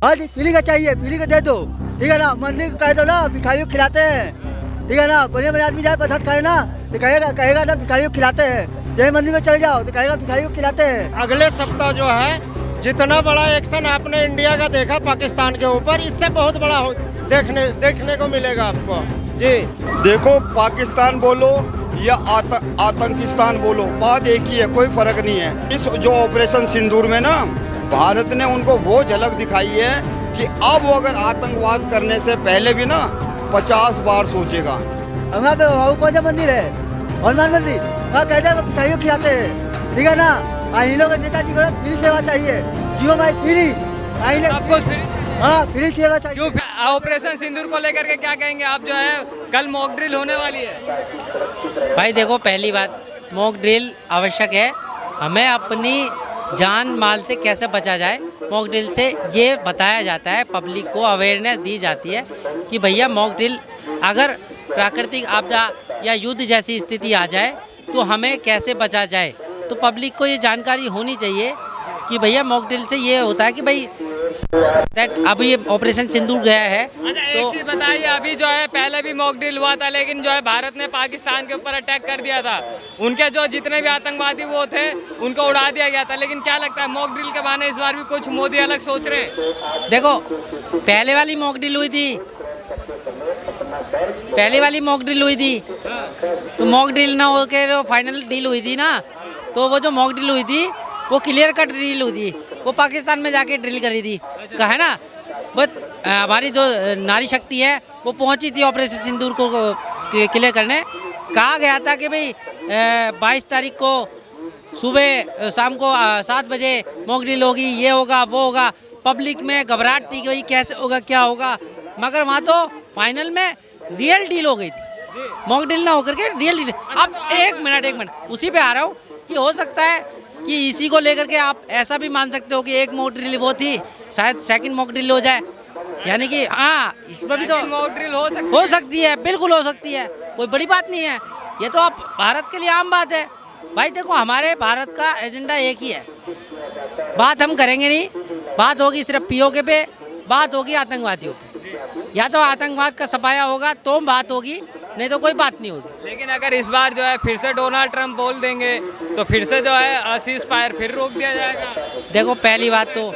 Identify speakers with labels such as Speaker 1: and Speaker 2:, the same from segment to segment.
Speaker 1: हाँ जी, पीली का चाहिए, पीली का दे दो, ठीक है ना। मंदिर को कह दो ना, भिखारियों को खिलाते हैं, ठीक है ना। बड़े बड़े आदमी जाए प्रसाद खाए ना, तो कहेगा ना भिखारियों को खिलाते हैं। जय मंदिर में चले जाओ तो कहेगा भिखारियों को खिलाते हैं।
Speaker 2: अगले सप्ताह जो है जितना बड़ा एक्शन आपने इंडिया का देखा पाकिस्तान के ऊपर, इससे बहुत बड़ा देखने को मिलेगा आपको जी।
Speaker 3: देखो, पाकिस्तान बोलो या आतंकिस्तान बोलो, बात एक ही है, कोई फर्क नहीं है। इस जो ऑपरेशन सिंदूर में ना भारत ने उनको वो झलक दिखाई है कि अब वो अगर आतंकवाद करने से पहले भी ना 50 बार सोचेगा।
Speaker 1: वहाँ पे कौन सा मंदिर है? हनुमान मंदिर, वहाँ कहते हैं भिखारियों को खिलाते हैं, ठीक है ना। इन लोग नेताजी को फ्री सेवा चाहिए, जीवन भाई फ्री, हाँ फ्री सेवा चाहिए।
Speaker 4: क्यों ऑपरेशन सिंदूर को लेकर के क्या कहेंगे आप? जो है कल मॉक ड्रिल होने वाली है।
Speaker 5: भाई देखो, पहली बात मॉक ड्रिल आवश्यक है। हमें अपनी जान माल से कैसे बचा जाए, मॉक ड्रिल से ये बताया जाता है, पब्लिक को अवेयरनेस दी जाती है कि भैया मॉक ड्रिल, अगर प्राकृतिक आपदा या युद्ध जैसी स्थिति आ जाए तो हमें कैसे बचा जाए। तो पब्लिक को ये जानकारी होनी चाहिए कि भैया मॉक ड्रिल से ये होता है कि भाई अभी ये ऑपरेशन सिंदूर गया है।
Speaker 4: अच्छा, एक चीज बताइए, अभी जो है पहले भी मॉक ड्रिल हुआ था, लेकिन जो है भारत ने पाकिस्तान के ऊपर अटैक कर दिया था। उनके जो जितने भी आतंकवादी वो थे उनको उड़ा दिया गया था। लेकिन क्या लगता है मॉक ड्रिल के बहाने इस बार भी कुछ मोदी अलग सोच रहे हैं?
Speaker 5: देखो, पहले वाली मॉक ड्रिल हुई थी, तो मॉक ड्रिल ना होकर फाइनल डील हुई थी ना। तो वो जो मॉक ड्रिल हुई थी वो क्लियर कट ड्रिल हुई थी, वो पाकिस्तान में जाके ड्रिल करी थी, कहा ना। बस हमारी जो नारी शक्ति है वो पहुंची थी ऑपरेशन सिंदूर को क्लियर करने। कहा गया था कि भाई 22 तारीख को सुबह शाम को 7 बजे मॉक ड्रिल होगी, ये होगा वो होगा। पब्लिक में घबराहट थी कि भाई कैसे होगा क्या होगा, मगर वहाँ तो फाइनल में रियल डील हो गई थी, मॉक ड्रिल ना होकर के रियल डील। अब एक मिनट उसी पे आ रहा हूँ कि हो सकता है कि इसी को लेकर के आप ऐसा भी मान सकते हो कि एक मॉक ड्रिल वो थी, शायद सेकंड मॉक ड्रिल हो जाए। यानी कि हाँ, इसमें भी तो
Speaker 4: मॉक ड्रिल
Speaker 5: हो सकती है, बिल्कुल हो सकती है, कोई बड़ी बात नहीं है। ये तो आप भारत के लिए आम बात है। भाई देखो, हमारे भारत का एजेंडा एक ही है, बात हम करेंगे नहीं, बात होगी सिर्फ पीओके पे, बात होगी आतंकवादियों पे। या तो आतंकवाद का सफाया होगा तो बात होगी, नहीं तो कोई बात नहीं होगी।
Speaker 4: लेकिन अगर इस बार जो है फिर से डोनाल्ड ट्रंप बोल देंगे तो फिर से जो है सीज फायर फिर रोक दिया जाएगा।
Speaker 5: देखो, पहली बात तो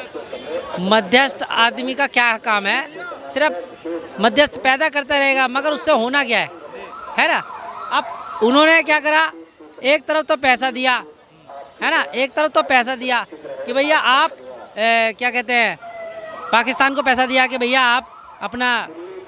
Speaker 5: मध्यस्थ आदमी का क्या काम है, सिर्फ मध्यस्थ पैदा करता रहेगा, मगर उससे होना क्या है ना। अब उन्होंने क्या करा, एक तरफ तो पैसा दिया है ना, एक तरफ तो पैसा दिया कि भैया आप क्या कहते हैं, पाकिस्तान को पैसा दिया कि भैया आप अपना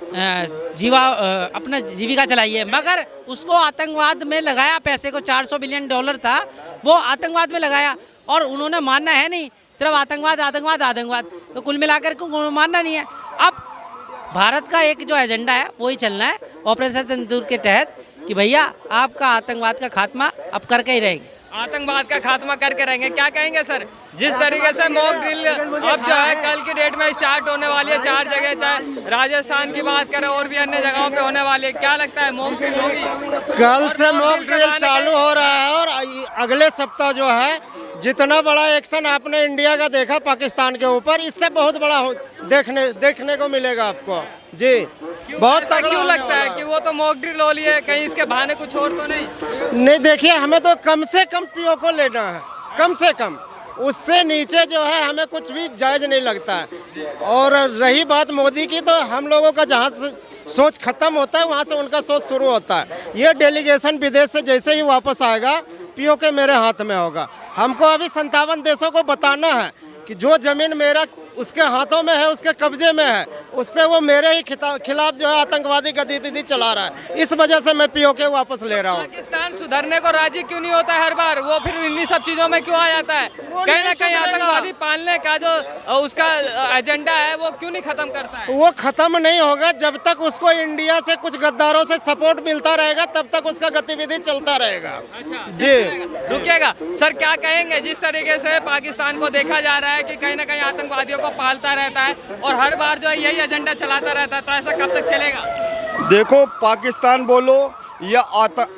Speaker 5: अपना जीविका चलाइए, मगर उसको आतंकवाद में लगाया। पैसे को $400 बिलियन था, वो आतंकवाद में लगाया। और उन्होंने मानना है नहीं, सिर्फ आतंकवाद। तो कुल मिलाकर को मानना नहीं है। अब भारत का एक जो एजेंडा है वही चलना है ऑपरेशन सिंदूर के तहत कि भैया आपका आतंकवाद का खात्मा अब करके ही रहेंगे।
Speaker 4: आतंकवाद का खात्मा करके रहेंगे, क्या कहेंगे सर? जिस तरीके से मॉक ड्रिल अब जो है कल की डेट में स्टार्ट होने वाली है 4 जगह, चाहे राजस्थान की बात करें और भी अन्य जगहों पे होने वाली है, क्या लगता है मॉक ड्रिल होगी?
Speaker 2: कल से मॉक ड्रिल चालू हो रहा है और अगले सप्ताह जो है जितना बड़ा एक्शन आपने इंडिया का देखा पाकिस्तान के ऊपर, इससे बहुत बड़ा देखने को मिलेगा आपको जी। बहुत
Speaker 4: क्यों लगता है कि वो तो मॉक ड्रिल हो लिए, कहीं इसके बहाने कुछ और तो नहीं?
Speaker 2: देखिए, हमें तो कम से कम पीओ को लेना है, कम से कम। उससे नीचे जो है हमें कुछ भी जायज नहीं लगता है। और रही बात मोदी की, तो हम लोगों का जहाँ से सोच खत्म होता है वहाँ से उनका सोच शुरू होता है। ये डेलीगेशन विदेश से जैसे ही वापस आएगा, पीओके मेरे हाथ में होगा। हमको अभी 57 देशों को बताना है कि जो जमीन मेरा उसके हाथों में है, उसके कब्जे में है, उस पर वो मेरे ही खिलाफ जो है आतंकवादी गतिविधि चला रहा है। इस वजह से मैं पीओके वापस ले रहा हूँ।
Speaker 4: पाकिस्तान सुधरने को राजी क्यों नहीं होता हर बार? वो फिर इन्हीं सब चीजों में क्यों आ जाता है? कहीं ना कहीं आतंकवादी पालने का जो उसका एजेंडा है वो क्यों नहीं खत्म करता है?
Speaker 2: वो खत्म नहीं होगा जब तक उसको इंडिया से कुछ गद्दारों से सपोर्ट मिलता रहेगा, तब तक उसका गतिविधि चलता रहेगा।
Speaker 4: अच्छा
Speaker 2: जी,
Speaker 4: रुकिएगा सर, क्या कहेंगे जिस तरीके से पाकिस्तान को देखा जा रहा है कि कहीं ना कहीं आतंकवादियों को पालता रहता है और हर बार जो है यही एजेंडा चलाता रहता है, तो ऐसा कब तक चलेगा?
Speaker 3: देखो, पाकिस्तान बोलो या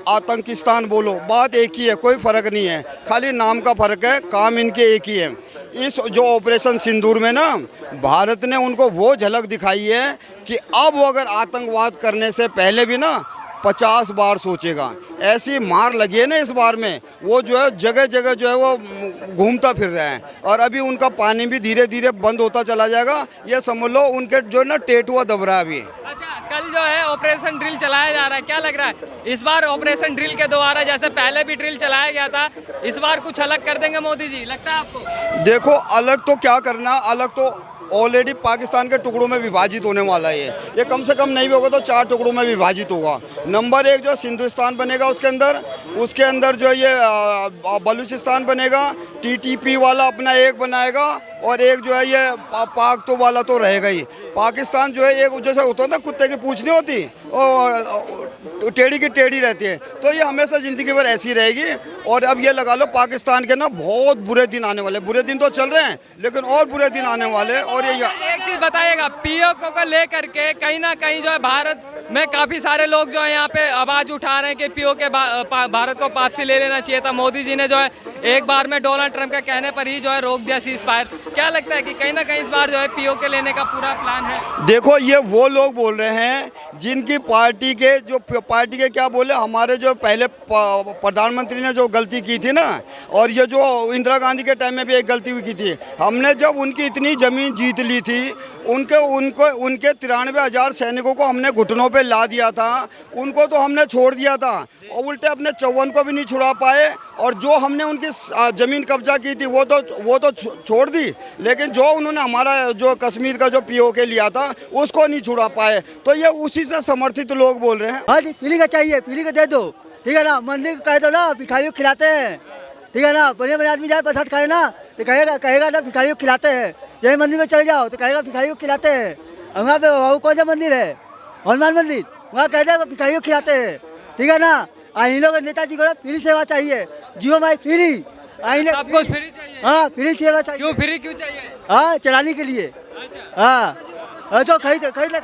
Speaker 3: आतंकिस्तान बोलो, बात एक ही है, कोई फर्क नहीं है, खाली नाम का फर्क है, काम इनके एक ही है। इस जो ऑपरेशन सिंदूर में ना भारत ने उनको वो झलक दिखाई है कि अब वो अगर आतंकवाद करने से पहले भी ना 50 बार सोचेगा। ऐसी मार लगी है ना इस बार में, वो जो है जगह जगह जो है वो घूमता फिर रहे हैं और अभी उनका पानी भी धीरे धीरे बंद होता चला जाएगा। ये समझ लो उनके जो है ना टेटुआ दब रहा है अभी।
Speaker 4: अच्छा, कल जो है ऑपरेशन ड्रिल चलाया जा रहा है, क्या लग रहा है इस बार ऑपरेशन ड्रिल के द्वारा, जैसे पहले भी ड्रिल चलाया गया था, इस बार कुछ अलग कर देंगे मोदी जी, लगता है आपको?
Speaker 3: देखो अलग तो क्या करना, अलग तो ऑलरेडी पाकिस्तान के टुकड़ों में विभाजित होने वाला है। ये कम से कम नहीं भी होगा तो 4 टुकड़ों में विभाजित होगा। नंबर 1 जो सिंधुस्तान बनेगा उसके अंदर जो ये बलूचिस्तान बनेगा, TTP वाला अपना एक बनाएगा और एक जो है ये पाक तो वाला तो रहेगा ही। पाकिस्तान जो है एक जैसे होता है ना कुत्ते की पूंछ नहीं होती और टेढ़ी की टेढ़ी रहती है, तो ये हमेशा ज़िंदगी भर ऐसी रहेगी। और अब ये लगा लो पाकिस्तान के ना बहुत बुरे दिन आने वाले, बुरे दिन तो चल रहे हैं लेकिन और बुरे दिन आने वाले। और ये
Speaker 4: एक चीज बताइएगा, POK को लेकर के कहीं ना कहीं जो है भारत में काफी सारे लोग जो है यहाँ पे आवाज उठा रहे हैं कि POK भारत को वापसी ले लेना चाहिए था। मोदी जी ने जो है एक बार में डोनाल्ड ट्रंप के कहने पर ही जो है रोक दिया सीज फायर। क्या लगता है कि कहीं ना कहीं इस बार जो है POK लेने का पूरा प्लान है?
Speaker 3: देखो ये वो लोग बोल रहे हैं जिनकी पार्टी के क्या बोले, हमारे जो पहले प्रधानमंत्री ने जो गलती की थी ना, और ये जो इंदिरा गांधी के टाइम में भी एक गलती हुई की थी, हमने जब उनकी इतनी ज़मीन जीत ली थी, उनके 93,000 सैनिकों को हमने घुटनों पे ला दिया था, उनको तो हमने छोड़ दिया था और उल्टे अपने 54 को भी नहीं छुड़ा पाए। और जो हमने उनकी ज़मीन कब्जा की थी वो तो छोड़ दी, लेकिन जो उन्होंने हमारा जो कश्मीर का जो POK लिया था उसको नहीं छुड़ा पाए। तो ये उसी से समर्थित लोग बोल रहे हैं।
Speaker 1: हाँ जी, फ्री का चाहिए, फ्री का दे दो, ठीक है ना। मंदिर को कह दो ना भिखारियों को खिलाते हैं, ठीक है ना। बड़े बड़े आदमी जाए प्रसाद खाए ना तो कहेगा ना भिखारियों को खिलाते हैं। जय मंदिर में चले जाओ तो कहेगा भिखारियों को खिलाते हैं। वहाँ पे वो कौन सा मंदिर है, हनुमान मंदिर, वहाँ कह देगा भिखारियों को खिलाते हैं, ठीक है ना। इन लोग नेताजी को फ्री सेवा चाहिए, जियो माई फ्री,
Speaker 4: सबको फ्री चाहिए।
Speaker 1: हाँ फ्री सेवा चाहिए।
Speaker 4: क्यों फ्री क्यों चाहिए?
Speaker 1: हाँ चलाने के लिए। हाँ तो खरीद ले।